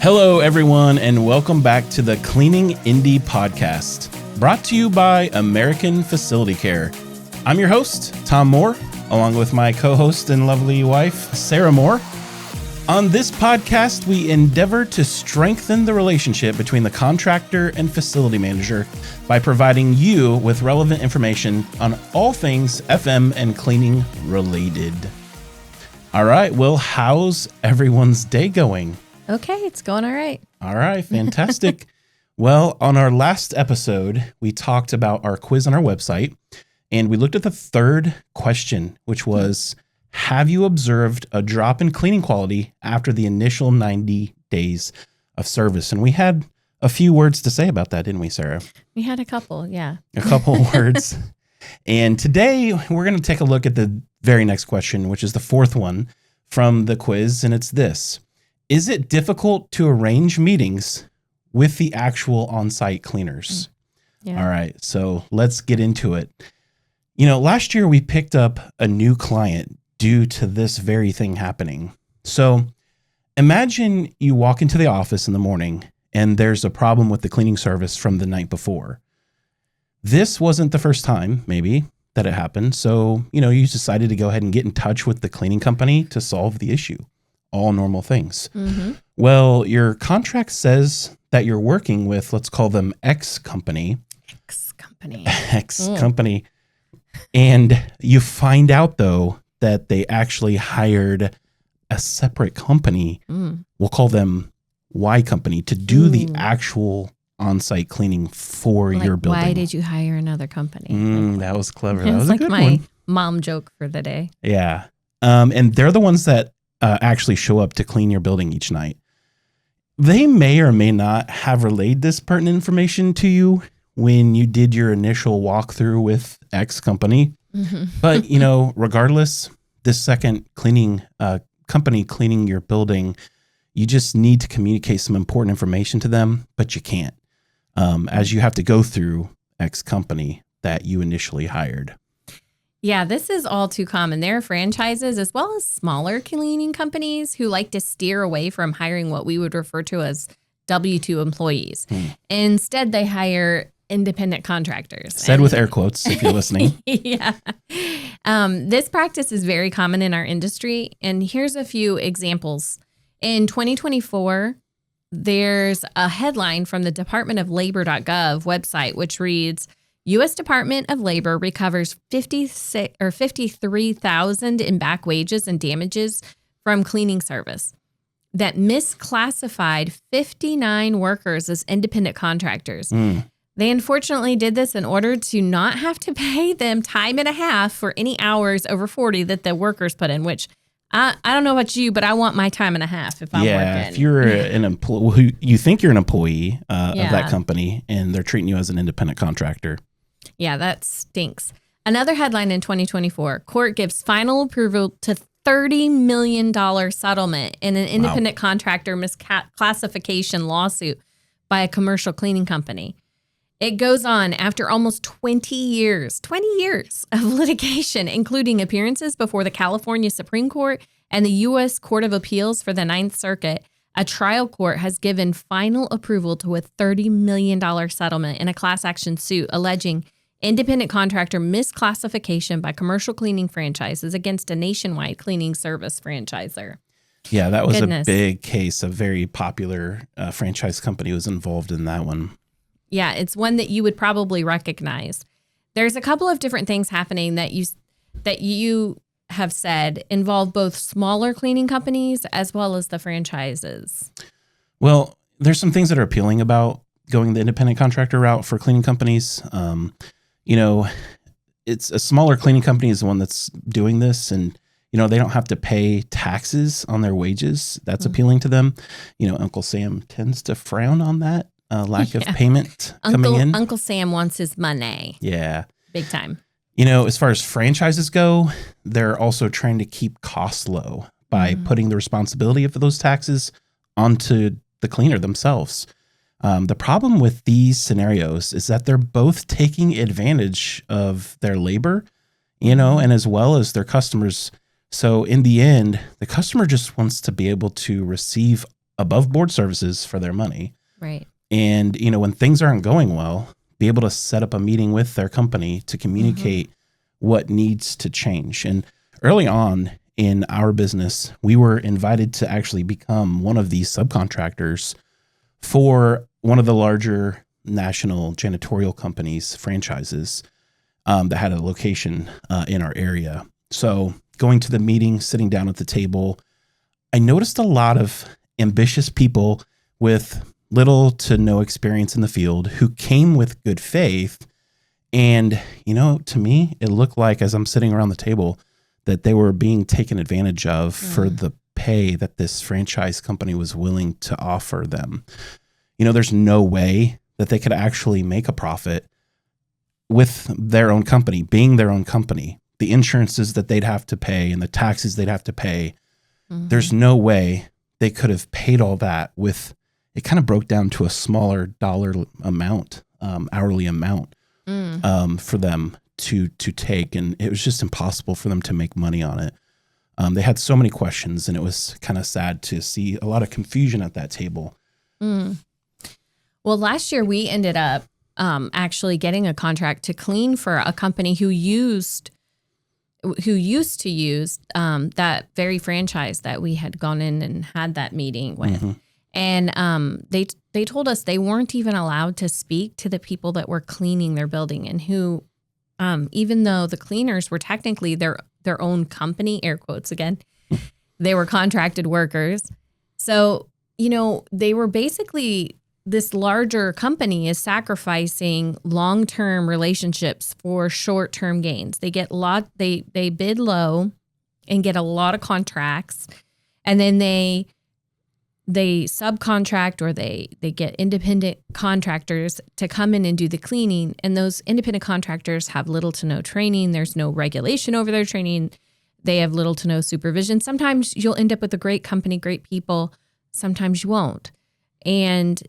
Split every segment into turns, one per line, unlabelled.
Hello, everyone, and welcome back to the Cleaning Indy Podcast, brought to you by American Facility Care. I'm your host, Tom Moore, along with my co-host and lovely wife, Sarah Moore. On this podcast, we endeavor to strengthen the relationship between the contractor and facility manager by providing you with relevant information on all things FM and cleaning related. All right, well, how's everyone's day going?
Okay, it's going all right.
All right, fantastic. Well, on our last episode, we talked about our quiz on our website, and we looked at the third question, which was, have you observed a drop in cleaning quality after the initial 90 days of service? And we had a few words to say about that, didn't we, Sarah?
We had a couple, yeah.
A couple words. And today, we're going to take a look at the very next question, which is the fourth one from the quiz, and it's this. Is it difficult to arrange meetings with the actual on-site cleaners?
Yeah.
All right, so let's get into it. You know, last year we picked up a new client due to this very thing happening. So imagine you walk into the office in the morning and there's a problem with the cleaning service from the night before. This wasn't the first time, maybe, that it happened. So, you decided to go ahead and get in touch with the cleaning company to solve the issue. All normal things. Mm-hmm. Well, your contract says that you're working with, let's call them X company. Company. And you find out, though, that they actually hired a separate company. We'll call them Y company to do the actual on-site cleaning for your building.
Why did you hire another company?
That was clever. That was
like
a good
my
one.
Mom joke for the day.
Yeah. And they're the ones that actually show up to clean your building each night. They may or may not have relayed this pertinent information to you when you did your initial walkthrough with X company. Mm-hmm. But, regardless, this second cleaning company cleaning your building, you just need to communicate some important information to them, but you can't, as you have to go through X company that you initially hired.
Yeah, this is all too common. There are franchises as well as smaller cleaning companies who like to steer away from hiring what we would refer to as W-2 employees. Instead, they hire independent contractors.
Said with air quotes, if you're listening.
Yeah. This practice is very common in our industry. And here's a few examples. In 2024, there's a headline from the Department of Labor.gov website, which reads, U.S. Department of Labor recovers $53,000 in back wages and damages from cleaning service that misclassified 59 workers as independent contractors. They unfortunately did this in order to not have to pay them time and a half for any hours over 40 that the workers put in, which I don't know about you, but I want my time and a half if I'm working.
Yeah, if you're an employee, you think you're an employee of that company and they're treating you as an independent contractor.
Yeah, that stinks. Another headline in 2024, court gives final approval to $30 million settlement in an independent contractor misclassification lawsuit by a commercial cleaning company. It goes on after almost 20 years of litigation, including appearances before the California Supreme Court and the U.S. Court of Appeals for the Ninth Circuit. A trial court has given final approval to a $30 million settlement in a class action suit alleging independent contractor misclassification by commercial cleaning franchises against a nationwide cleaning service franchisor.
Yeah, that was a big case. A very popular franchise company was involved in that one.
Yeah, it's one that you would probably recognize. There's a couple of different things happening that you have said involve both smaller cleaning companies as well as the franchises.
Well, there's some things that are appealing about going the independent contractor route for cleaning companies. It's a smaller cleaning company is the one that's doing this, and they don't have to pay taxes on their wages. That's appealing to them. Uncle Sam tends to frown on that lack of payment coming in.
Uncle Sam wants his money.
Yeah.
Big time.
As far as franchises go, they're also trying to keep costs low by putting the responsibility of those taxes onto the cleaner themselves. The problem with these scenarios is that they're both taking advantage of their labor, and as well as their customers. So in the end, the customer just wants to be able to receive above board services for their money.
Right.
And, when things aren't going well, be able to set up a meeting with their company to communicate what needs to change. And early on in our business, we were invited to actually become one of these subcontractors for one of the larger national janitorial companies, franchises, that had a location in our area. So going to the meeting, sitting down at the table, I noticed a lot of ambitious people with little to no experience in the field who came with good faith. And, to me, it looked like, as I'm sitting around the table, that they were being taken advantage of for the pay that this franchise company was willing to offer them. There's no way that they could actually make a profit with their own company, being their own company. The insurances that they'd have to pay and the taxes they'd have to pay, there's no way they could have paid all that with. It kind of broke down to a smaller dollar amount, hourly amount for them to take. And it was just impossible for them to make money on it. They had so many questions, and it was kind of sad to see a lot of confusion at that table.
Well, last year we ended up actually getting a contract to clean for a company who used to use that very franchise that we had gone in and had that meeting with. And they told us they weren't even allowed to speak to the people that were cleaning their building, and who, even though the cleaners were technically their own company, air quotes again, they were contracted workers. So, they were basically, this larger company is sacrificing long-term relationships for short-term gains. They get they bid low and get a lot of contracts, and then they subcontract, or they get independent contractors to come in and do the cleaning. And those independent contractors have little to no training. There's no regulation over their training. They have little to no supervision. Sometimes you'll end up with a great company, great people. Sometimes you won't. And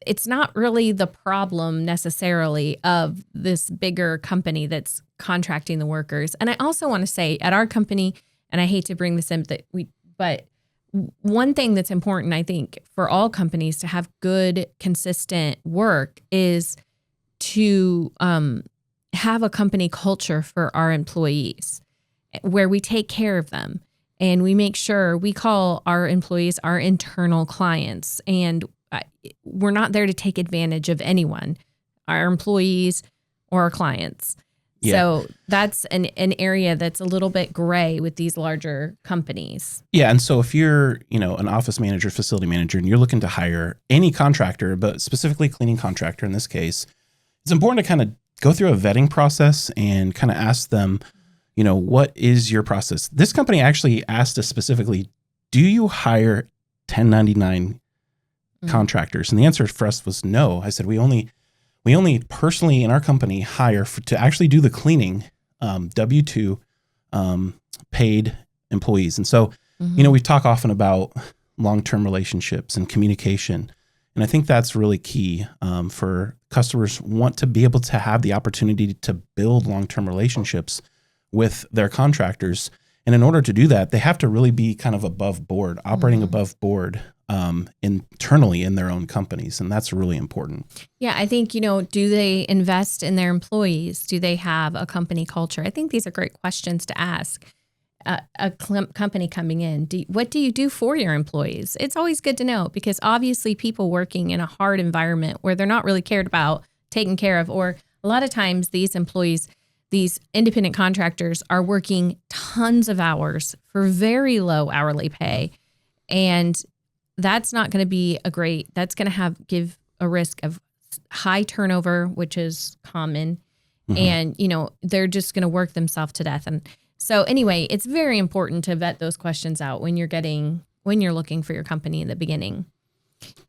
it's not really the problem necessarily of this bigger company that's contracting the workers. And I also want to say, at our company, and I hate to bring this in, but one thing that's important, I think, for all companies to have good, consistent work is to have a company culture for our employees where we take care of them, and we make sure we call our employees our internal clients, and we're not there to take advantage of anyone, our employees or our clients. Yeah. So that's an area that's a little bit gray with these larger companies.
Yeah. And so if you're, an office manager, facility manager, and you're looking to hire any contractor, but specifically cleaning contractor in this case, it's important to kind of go through a vetting process and kind of ask them, what is your process? This company actually asked us specifically, do you hire 1099 contractors? And the answer for us was no. I said, we only personally in our company hire to actually do the cleaning, W-2 paid employees. And so, we talk often about long-term relationships and communication. And I think that's really key for customers want to be able to have the opportunity to build long-term relationships with their contractors. And in order to do that, they have to really be kind of above board, operating above board internally in their own companies. And that's really important.
Yeah, I think, do they invest in their employees? Do they have a company culture? I think these are great questions to ask a company coming in. What do you do for your employees? It's always good to know, because obviously people working in a hard environment where they're not really cared about, taken care of, or a lot of times these employees, these independent contractors are working tons of hours for very low hourly pay. And that's not going to be that's going to give a risk of high turnover, which is common. And, they're just going to work themselves to death. And so anyway, it's very important to vet those questions out when you're looking for your company in the beginning.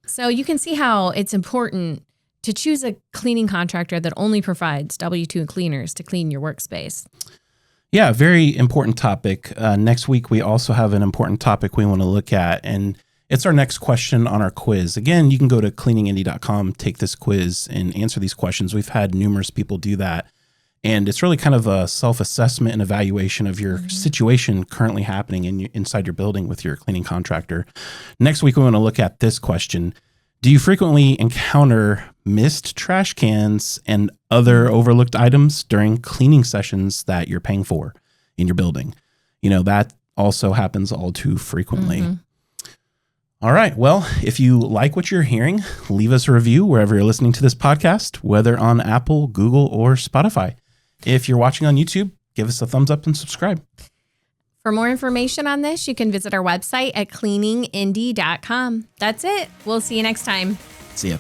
So you can see how it's important to choose a cleaning contractor that only provides W-2 cleaners to clean your workspace.
Yeah, very important topic. Next week, we also have an important topic we want to look at, and it's our next question on our quiz. Again, you can go to cleaningindy.com, take this quiz, and answer these questions. We've had numerous people do that. And it's really kind of a self-assessment and evaluation of your situation currently happening inside your building with your cleaning contractor. Next week, we want to look at this question. Do you frequently encounter missed trash cans and other overlooked items during cleaning sessions that you're paying for in your building? That also happens all too frequently. All right. Well, if you like what you're hearing, leave us a review wherever you're listening to this podcast, whether on Apple, Google, or Spotify. If you're watching on YouTube, give us a thumbs up and subscribe.
For more information on this, you can visit our website at cleaningindy.com. That's it. We'll see you next time.
See ya.